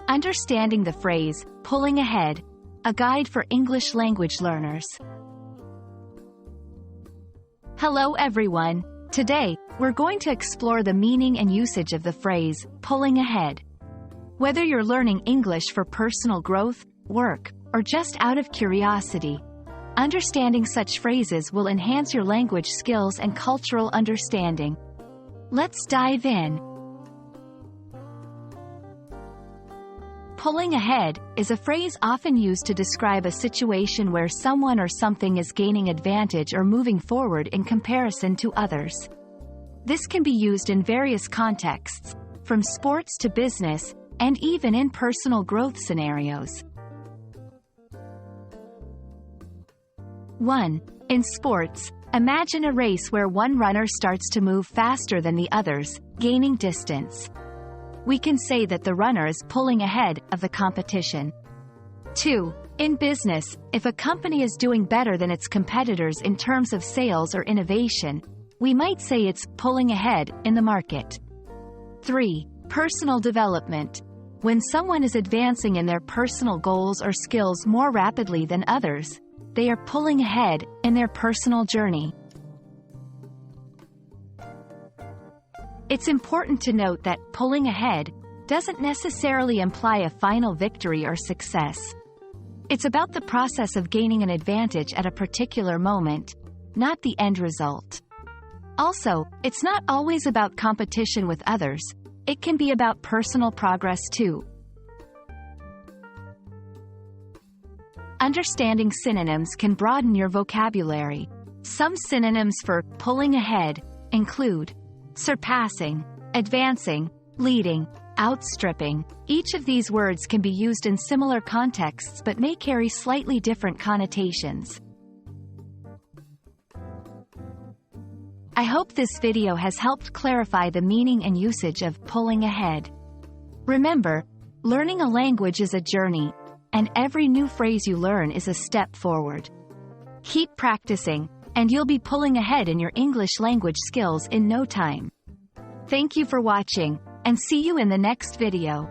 Understanding the phrase, pulling ahead, a guide for English language learners. Hello everyone. Today, we're going to explore the meaning and usage of the phrase, pulling ahead. Whether you're learning English for personal growth, work, or just out of curiosity, understanding such phrases will enhance your language skills and cultural understanding. Let's dive in. Pulling ahead is a phrase often used to describe a situation where someone or something is gaining advantage or moving forward in comparison to others. This can be used in various contexts, from sports to business, and even in personal growth scenarios. 1. In sports, imagine a race where one runner starts to move faster than the others, gaining distance. We can say that the runner is pulling ahead of the competition. 2. In business, if a company is doing better than its competitors in terms of sales or innovation, we might say it's pulling ahead in the market. 3. Personal development. When someone is advancing in their personal goals or skills more rapidly than others, they are pulling ahead in their personal journey. It's important to note that pulling ahead doesn't necessarily imply a final victory or success. It's about the process of gaining an advantage at a particular moment, not the end result. Also, it's not always about competition with others. It can be about personal progress too. Understanding synonyms can broaden your vocabulary. Some synonyms for pulling ahead include surpassing, advancing, leading, outstripping. Each of these words can be used in similar contexts but may carry slightly different connotations. I hope this video has helped clarify the meaning and usage of pulling ahead. Remember, learning a language is a journey, and every new phrase you learn is a step forward. Keep practicing, and you'll be pulling ahead in your English language skills in no time. Thank you for watching, and see you in the next video.